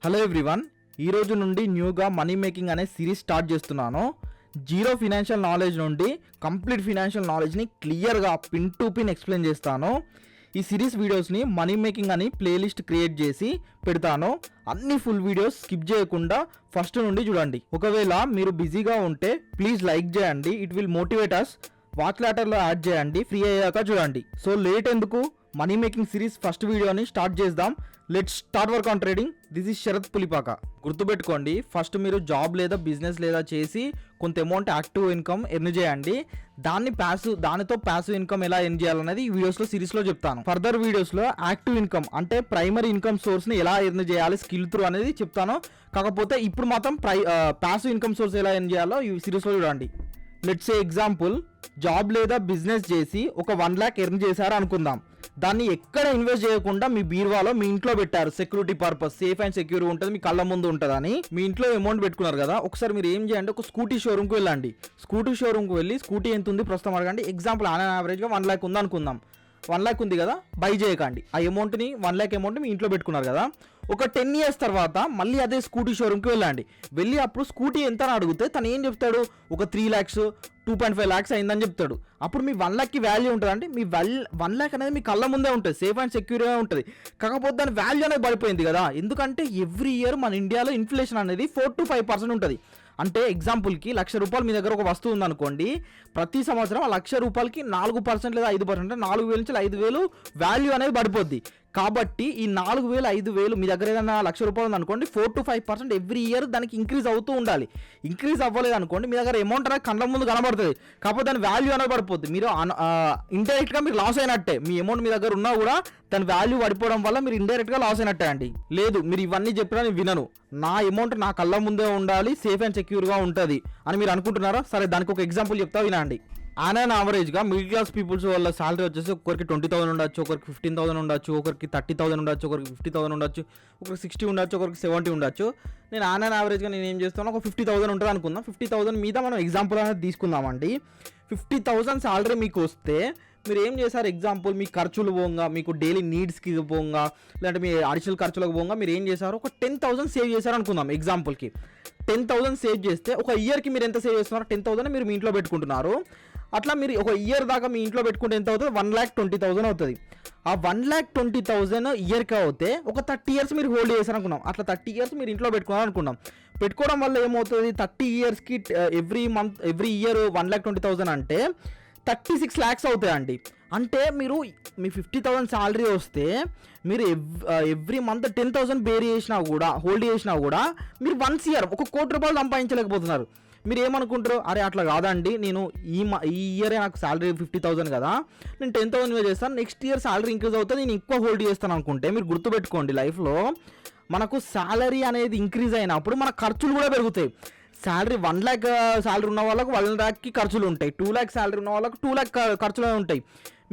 Hello everyone, ఈ రోజు నుండి న్యూగా మనీ మేకింగ్ అనే సిరీస్ స్టార్ట్ చేస్తున్నాను. జీరో ఫినాన్షియల్ నాలెడ్జ్ నుండి కంప్లీట్ ఫినాన్షియల్ నాలెడ్జ్ని క్లియర్గా పిన్ టు పిన్ ఎక్స్ప్లెయిన్ చేస్తాను. ఈ సిరీస్ వీడియోస్ని మనీ మేకింగ్ అని ప్లేలిస్ట్ క్రియేట్ చేసి పెడతాను. అన్ని ఫుల్ వీడియోస్ స్కిప్ చేయకుండా ఫస్ట్ నుండి చూడండి. ఒకవేళ మీరు బిజీగా ఉంటే ప్లీజ్ లైక్ చేయండి, it will motivate us. Watch లెటర్లో యాడ్ చేయండి, ఫ్రీ అయ్యాక చూడండి. సో లేట్ ఎందుకు, మనీ మేకింగ్ సిరీస్ ఫస్ట్ వీడియోని స్టార్ట్ చేద్దాం. Let's start work on trading. This is Sharath Pulipaka. గుర్తుపెట్టుకోండి, ఫస్ట్ మీరు జాబ్ లేదా బిజినెస్ లేదా చేసి కొంత అమౌంట్ యాక్టివ్ ఇన్కమ్ ఎర్న్ చేయండి. దానితో ప్యాసివ్ ఇన్కమ్ ఎలా ఎర్న్ చేయాలనేది ఈ వీడియోస్లో సిరీస్లో చెప్తాను. ఫర్దర్ వీడియోస్లో యాక్టివ్ ఇన్కమ్ అంటే ప్రైమరీ ఇన్కమ్ సోర్స్ని ఎలా ఎర్న్ చేయాలి స్కిల్ త్రూ అనేది చెప్తాను. కాకపోతే ఇప్పుడు మాత్రం ప్యాసివ్ ఇన్కమ్ సోర్స్ ఎలా ఎర్న్ చేయాలో ఈ సిరీస్లో చూడండి. లెట్స్ సే ఎగ్జాంపుల్, జాబ్ లేదా బిజినెస్ చేసి ఒక 1 lakh ఎర్న్ చేశారు అనుకుందాం. దాన్ని ఎక్కడ ఇన్వెస్ట్ చేయకుండా మీ బీరువాలో మీ ఇంట్లో పెట్టారు. Security purpose, safe and secure ఉంటుంది, మీ కళ్ళ ముందు ఉంటుందని మీ ఇంట్లో అమౌంట్ పెట్టుకున్నారు కదా. ఒకసారి మీరు ఏం చేయండి, ఒక స్కూటీ షోరూమ్కి వెళ్ళండి. స్కూటీ షోరూమ్కి వెళ్ళి స్కూటీ ఎంత ఉంది ప్రస్తుతం అడగండి. ఎగ్జాంపుల్ ఆన్ యావరేజ్గా 1 lakh ఉంది అనుకుందాం. 1 lakh ఉంది కదా, బై చేయకండి. ఆ అమౌంట్ని 1 lakh అమౌంట్ మీ ఇంట్లో పెట్టుకున్నారు కదా. ఒక 10 years తర్వాత మళ్ళీ అదే స్కూటీ షోరూమ్కి వెళ్ళండి. వెళ్ళి అప్పుడు స్కూటీ ఎంత అని అడిగితే తను ఏం చెప్తాడు, ఒక 3 lakhs 2.5 lakhs అయిందని చెప్తాడు. అప్పుడు మీ 1 lakh వాల్యూ ఉంటుంది. అంటే మీ 1 lakh అనేది మీ కళ్ళ ముందే ఉంటుంది, సేఫ్ అండ్ సెక్యూర్గా ఉంటుంది. కాకపోతే దాని వాల్యూ అనేది పడిపోయింది కదా. ఎందుకంటే ఎవ్రీ ఇయర్ మన ఇండియాలో ఇన్ఫ్లేషన్ అనేది 4 to 5% ఉంటుంది. అంటే ఎగ్జాంపుల్కి 1,00,000 రూపాయలు మీ దగ్గర ఒక వస్తువు ఉందనుకోండి, ప్రతి సంవత్సరం ఆ 1,00,000 రూపాయలకి 4% లేదా 5%, అంటే 4,000 నుంచి 5,000 వాల్యూ అనేది పడిపోద్ది. కాబట్టి ఈ 4,000 5,000 మీ దగ్గర ఏదైనా 1,00,000 రూపాయలు ఉందనుకోండి, 4 to 5% ఎవ్రీ ఇయర్ దానికి ఇంక్రీజ్ అవుతూ ఉండాలి. ఇంక్రీజ్ అవ్వలేదు అనుకోండి, మీ దగ్గర అమౌంట్ అనేది కళ్ళ ముందు కనబడుతుంది, కాకపోతే దాని వాల్యూ అనేది పడిపోద్ది. మీరు ఇండైరెక్ట్గా మీరు లాస్ అయినట్టే. మీ అమౌంట్ మీ దగ్గర ఉన్నా కూడా దాని వాల్యూ పడిపోవడం వల్ల మీరు ఇండైరెక్ట్గా లాస్ అయినట్టే అండి. లేదు, మీరు ఇవన్నీ చెప్పినా నేను వినను, నా అమౌంట్ నా కళ్ళ ముందే ఉండాలి, సేఫ్ అండ్ సెక్యూర్గా ఉంటుంది అని మీరు అనుకుంటున్నారా? సరే, దానికి ఒక ఎగ్జాంపుల్ చెప్తా వినండి. ఆన్ యావరేజ్గా మిడిల్ క్లాస్ పీపుల్స్ వాళ్ళ సాలరీ వచ్చేసి ఒకరికి 20,000 ఉండొచ్చు, ఒకరికి 15,000 ఉండొచ్చు, ఒకరికి 30,000 ఉండొచ్చు, ఒకరికి 50,000 ఉండొచ్చు, ఒకరికి 60 ఉండొచ్చు, ఒకరికి 70 ఉండొచ్చు. నేను ఆన్ యావరేజ్గా నేను ఏం చేస్తాను, ఒక 50,000 ఉంటుంది అనుకుందాం. 50,000 మీద మనం ఎగ్జాంపుల్ అనేది తీసుకుందామండి. 50,000 సాలరీ మీకు వస్తే మీరు ఏం చేశారు, ఎగ్జాంపుల్ మీ ఖర్చులు పోగా, మీకు డైలీ నీడ్స్కి పోగా, లేదంటే మీ అడిషనల్ ఖర్చులకు పోగా మీరు ఏం చేశారు, ఒక 10,000 సేవ్ చేశారు అనుకుందాం. ఎగ్జాంపుల్కి 10,000 సేవ్ చేస్తే ఒక ఇయర్కి మీరు ఎంత సేవ్ చేస్తున్నారు, 10,000 మీరు మీ ఇంట్లో పెట్టుకుంటున్నారు. అట్లా మీరు ఒక ఇయర్ దాకా మీ ఇంట్లో పెట్టుకుంటే ఎంత అవుతుంది, 1,20,000 అవుతుంది. ఆ 1,20,000 ఇయర్కి అవుతే ఒక 30 years మీరు హోల్డ్ చేశారు అనుకున్నాం. అట్లా 30 years మీరు ఇంట్లో పెట్టుకున్నారు అనుకున్నాం. పెట్టుకోవడం వల్ల ఏమవుతుంది, 30 yearsకి ఎవ్రీ ఇయర్ 1,20,000 అంటే 36 lakhs అవుతాయండి. అంటే మీరు మీ 50,000 సాలరీ వస్తే మీరు ఎవ్రీ మంత్ 10,000 బేర్ చేసినా కూడా, హోల్డ్ చేసినా కూడా మీరు 1 year 1 కోటి రూపాయలు సంపాదించలేకపోతున్నారు. మీరు ఏమనుకుంటారు, అరే అట్లా కాదండి, నేను ఈ ఇయరే నాకు సాలరీ 50,000 కదా, నేను 10,000 చేస్తాను, నెక్స్ట్ ఇయర్ సాలరీ ఇంక్రీజ్ అవుతుంది, నేను ఎక్కువ హోల్డ్ చేస్తాను అనుకుంటే, మీరు గుర్తుపెట్టుకోండి, లైఫ్లో మనకు సాలరీ అనేది ఇంక్రీజ్ అయినప్పుడు మన ఖర్చులు కూడా పెరుగుతాయి. శాలరీ 1 lakh శాలరీ ఉన్న వాళ్ళకు 1 lakhకి ఖర్చులు ఉంటాయి, 2 lakh శాలరీ ఉన్న వాళ్ళకు 2 lakh ఖర్చులు ఉంటాయి.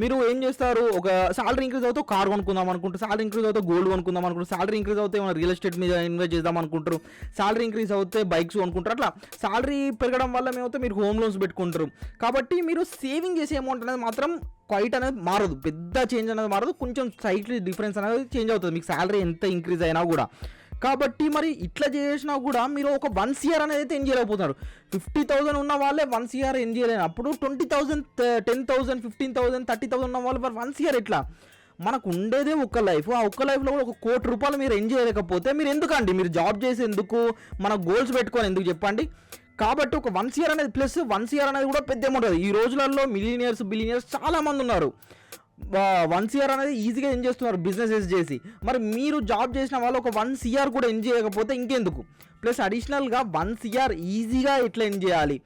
మీరు ఏం చేస్తారు, ఒక సాలరీ ఇంక్రీజ్ అవుతే కార్ కొనుక్కుందాం అనుకుంటారు, సాలరీ ఇంక్రీజ్ అవుతే గోల్డ్ కొనుక్కుందాం అనుకుంటారు, సాలరీ ఇంక్రీజ్ అవుతే మన రియల్ ఎస్టేట్ మీద ఇన్వెస్ట్ చేద్దాం అనుకుంటారు, సాలరీ ఇంక్రీజ్ అవుతే బైక్స్ కొనుక్కుంటారు. అట్లా సాలరీ పెరగడం వల్ల ఏమవుతే మీరు హోమ్ లోన్స్ పెట్టుకుంటారు. కాబట్టి మీరు సేవింగ్ చేసే అమౌంట్ అనేది మాత్రం క్వైట్ అనేది మారదు, పెద్ద చేంజ్ అనేది మారదు, కొంచెం సైట్లీ డిఫరెన్స్ అనేది చేంజ్ అవుతుంది మీకు సాలరీ ఎంత ఇంక్రీజ్ అయినా కూడా. కాబట్టి మరి ఇట్లా చేసినా కూడా మీరు ఒక 1 year అనేది అయితే ఎంజాయ్ అయిపోతున్నారు. 50,000 ఉన్న వాళ్ళే 1 year ఎంజాయ్ లేనప్పుడు 20,000 10,000 15,000 30,000 ఉన్న వాళ్ళు 1 year ఎట్లా? మనకు ఉండేదే ఒక లైఫ్, ఆ ఒక్క లైఫ్లో కూడా 1 కోటి రూపాయలు మీరు ఎంజాయ్ చేయలేకపోతే మీరు ఎందుకండి, మీరు జాబ్ చేసి ఎందుకు, మన గోల్స్ పెట్టుకొని ఎందుకు చెప్పండి. కాబట్టి ఒక 1 year అనేది ప్లస్ 1 year అనేది కూడా పెద్ద అమౌంట్. ఈ రోజులలో మిలియనియర్స్ బిలియనియర్స్ చాలామంది ఉన్నారు. 1 year అనేది ఈజీగా ఎంజాయ్ చేస్తున్నారు బిజినెసెస్ చేసి. మరి మీరు జాబ్ చేసిన వాళ్ళు ఒక 1 year కూడా ఎంజాయ్ చేయకపోతే ఇంకెందుకు. ప్లస్ అడిషనల్గా 1 year ఈజీగా ఎట్లా ఎంజాయ్ చేయాలి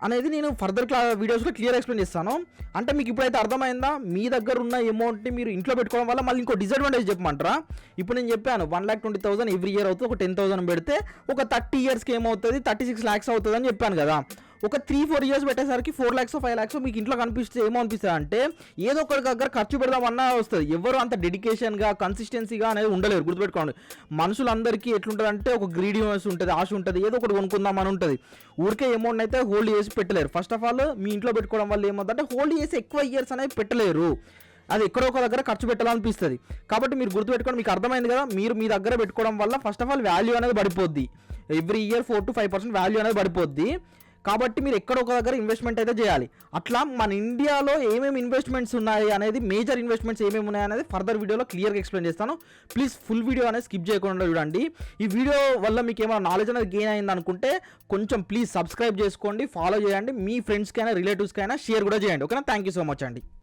అనేది నేను ఫర్దర్ వీడియోస్లో క్లియర్ ఎక్స్ప్లెయిన్ చేస్తాను. అంటే మీకు ఇప్పుడైతే అర్థమైందా, మీ దగ్గర ఉన్న అమౌంట్ని మీరు ఇంట్లో పెట్టుకోవడం వల్ల మళ్ళీ ఇంకో డిసడ్వాంటేజ్ చెప్పమంటారా. ఇప్పుడు నేను చెప్పాను 1,20,000 ఎవ్రీ ఇయర్ అవుతుంది, ఒక 10,000 పెడితే ఒక 30 yearsకి ఏమవుతుంది, 36 lakhs అవుతుంది అని చెప్పాను కదా. ఒక 3-4 years పెట్టేసరికి 4 lakhs 5 lakhs మీకు ఇంట్లో కనిపిస్తే ఏమనిపిస్తుంది అంటే, ఏదో ఒకరి దగ్గర ఖర్చు పెడదామన్నా వస్తుంది. ఎవరు అంత డెడికేషన్గా కన్సిస్టెన్సీగా అనేది ఉండలేరు. గుర్తుపెట్టుకోండి, మనుషులందరికీ ఎట్లుంటుంది, ఒక గ్రీడీనెస్ ఉంటుంది, ఆశ ఉంటుంది, ఏదో ఒకటి కొనుక్కుందామని ఉంటుంది. ఊరికే అమౌంట్ అయితే హోల్డ్ చేసి పెట్టలేరు. ఫస్ట్ ఆఫ్ ఆల్ మీ ఇంట్లో పెట్టుకోవడం వల్ల ఏమవుతుందంటే హోల్డ్ చేసి ఎక్కువ ఇయర్స్ అనేది పెట్టలేరు. అది ఎక్కడో ఒక దగ్గర ఖర్చు పెట్టాలనిపిస్తుంది. కాబట్టి మీరు గుర్తుపెట్టుకోండి, మీకు అర్థమైంది కదా, మీరు మీ దగ్గర పెట్టుకోవడం వల్ల ఫస్ట్ ఆఫ్ ఆల్ వాల్యూ అనేది పడిపోద్ది. ఎవ్రీ ఇయర్ 4 to 5% వాల్యూ అనేది పడిపోద్ది. కాబట్టి మీరు ఎక్కడో ఒక దగ్గర ఇన్వెస్ట్మెంట్ అయితే చేయాలి. అట్లా మన ఇండియాలో ఏమేమి ఇన్వెస్ట్మెంట్స్ ఉన్నాయి అనేది, మేజర్ ఇన్వెస్ట్మెంట్స్ ఏమేమి ఉన్నాయి అనేది ఫర్దర్ వీడియోలో క్లియర్గా ఎక్స్ప్లెయిన్ చేస్తాను. ప్లీజ్ ఫుల్ వీడియో అనేది స్కిప్ చేయకుండా చూడండి. ఈ వీడియో వల్ల మీకు ఏమైనా నాలెడ్జ్ అనేది గెయిన్ అయింది అనుకుంటే కొంచెం ప్లీజ్ సబ్స్క్రైబ్ చేసుకోండి, ఫాలో చేయండి, మీ ఫ్రెండ్స్కైనా రిలేటివ్స్కైనా షేర్ కూడా చేయండి. ఓకేనా? థ్యాంక్ యూ సో మచ్ అండి.